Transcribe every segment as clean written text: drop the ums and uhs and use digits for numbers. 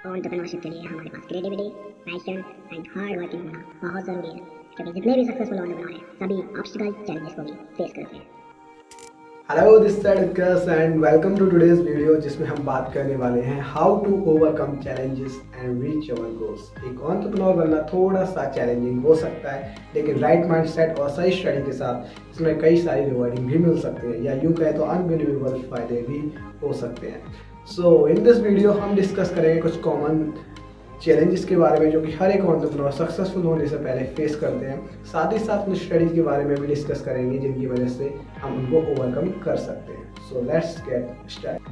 Entrepreneurship के लिए हमारे पास creativity, passion and hard working होना बहुत ज़रूरी है, क्योंकि जितने भी सक्सेसफुल एंटरप्रेन्योर हैं सभी ऑब्स्टिकल चैलेंजेस को भी फेस करते हैं। Hello this side Utkarsh and welcome to today's video, जिसमें हम बात करने वाले हैं how to overcome challenges and reach your goals. एक एंटरप्रेन्योर बनना थोड़ा सा चैलेंजिंग हो सकता है, लेकिन राइट माइंडसेट और सही स्टडी के साथ इसमें कई सारी रिवॉर्डिंग भी मिल सकते हैं, या यूँ कहें तो अनबिलीवेबल फायदे भी हो सकते हैं। सो इन दिस वीडियो हम डिस्कस करेंगे कुछ कॉमन चैलेंजेस के बारे में जो कि हर एक एंटरप्रेन्योर सक्सेसफुल होने से पहले फेस करते हैं। साथ ही साथ कुछ स्टडीज के बारे में भी डिस्कस करेंगे जिनकी वजह से हम उनको ओवरकम कर सकते हैं। So let's get start.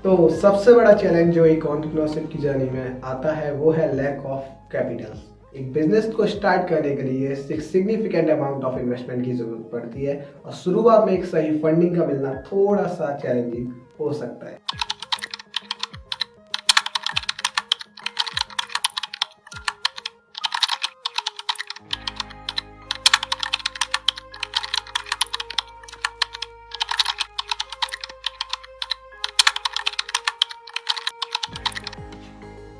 तो सबसे बड़ा चैलेंज जो एक एंटरप्रेन्योरशिप की जर्नी में आता है वो है लैक ऑफ कैपिटल। एक बिजनेस को स्टार्ट करने के लिए सिग्निफिकेंट अमाउंट ऑफ इन्वेस्टमेंट की जरूरत पड़ती है, और शुरुआत में एक सही फंडिंग का मिलना थोड़ा सा चैलेंजिंग हो सकता है।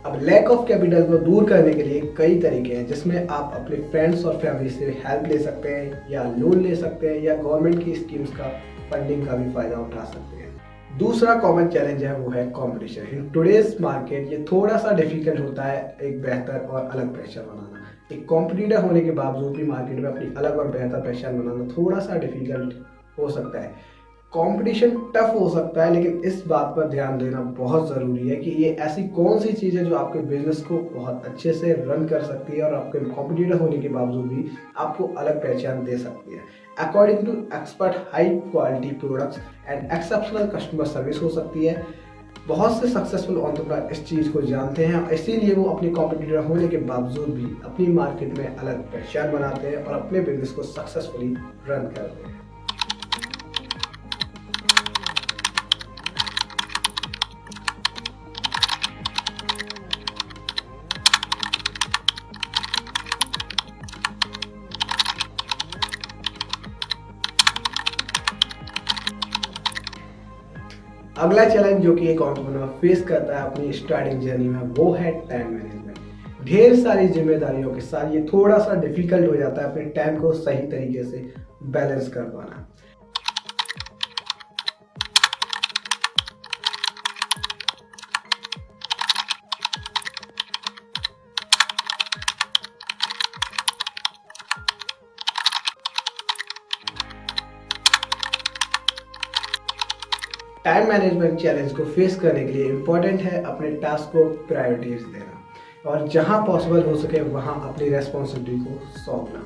अब लैक ऑफ कैपिटल को दूर करने के लिए कई तरीके हैं, जिसमें आप अपने फ्रेंड्स और फैमिली से हेल्प ले सकते हैं, या लोन ले सकते हैं, या गवर्नमेंट की स्कीम्स का फंडिंग का भी फायदा उठा सकते हैं। दूसरा कॉमन चैलेंज है वो है कंपटीशन। इन टुडेज मार्केट ये थोड़ा सा डिफिकल्ट होता है एक बेहतर और अलग पहचान बनाना। एक कॉम्पिटिटर होने के बावजूद भी मार्केट में अपनी अलग और बेहतर पहचान बनाना थोड़ा सा डिफिकल्ट हो सकता है। कंपटीशन टफ हो सकता है, लेकिन इस बात पर ध्यान देना बहुत ज़रूरी है कि ये ऐसी कौन सी चीज़ है जो आपके बिजनेस को बहुत अच्छे से रन कर सकती है और आपके कॉम्पिटिटर होने के बावजूद भी आपको अलग पहचान दे सकती है। According to expert, high quality products and exceptional customer service हो सकती है। बहुत से सक्सेसफुल एंटरप्रेन्योर इस चीज़ को जानते हैं, और इसीलिए वो अपने कॉम्पिटिटर होने के बावजूद भी अपनी मार्केट में अलग पहचान बनाते हैं और अपने बिजनेस को सक्सेसफुली रन करते हैं। अगला चैलेंज जो कि एक एंटरप्रेन्योर फेस करता है अपनी स्टार्टिंग जर्नी में वो है टाइम मैनेजमेंट। ढेर सारी जिम्मेदारियों के साथ ये थोड़ा सा डिफिकल्ट हो जाता है अपने टाइम को सही तरीके से बैलेंस कर पाना। टाइम मैनेजमेंट चैलेंज को फेस करने के लिए इम्पोर्टेंट है अपने टास्क को प्रायोरिटीज देना, और जहां पॉसिबल हो सके वहां अपनी रेस्पॉन्सिबिलिटी को सौंपना।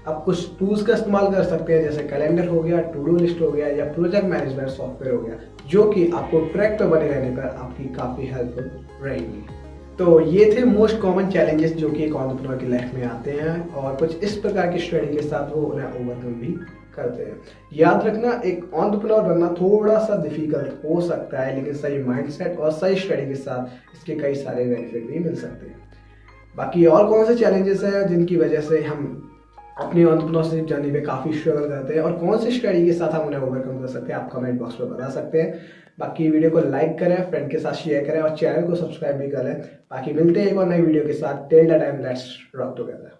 आप कुछ टूल्स का इस्तेमाल कर सकते हैं, जैसे कैलेंडर हो गया, टू डू लिस्ट हो गया, या प्रोजेक्ट मैनेजमेंट सॉफ्टवेयर हो गया, जो कि आपको ट्रैक पर बने रहने पर आपकी काफ़ी हेल्पफुल रहेंगी। तो ये थे मोस्ट कॉमन चैलेंजेस जो कि एक एंटरप्रेन्योर की लाइफ में आते हैं, और कुछ इस प्रकार की स्ट्रेटजी के साथ वो उन्हें ओवरकम भी करते हैं। याद रखना, एक एंटरप्रेन्योर बनना थोड़ा सा डिफिकल्ट हो सकता है, लेकिन सही माइंडसेट और सही स्टडी के साथ इसके कई सारे बेनिफिट भी मिल सकते हैं। बाकी और कौन से चैलेंजेस हैं जिनकी वजह से हम अपनी एंटरप्रेन्योरशिप जर्नी में काफ़ी स्ट्रगल करते हैं, और कौन सी स्टडी के साथ हम उन्हें ओवरकम कर सकते हैं, आप कमेंट बॉक्स में बता सकते हैं। बाकी वीडियो को लाइक करें, फ्रेंड के साथ शेयर करें, और चैनल को सब्सक्राइब भी करें। बाकी मिलते हैं एक और नई वीडियो के साथ। Till the time, let's rock together.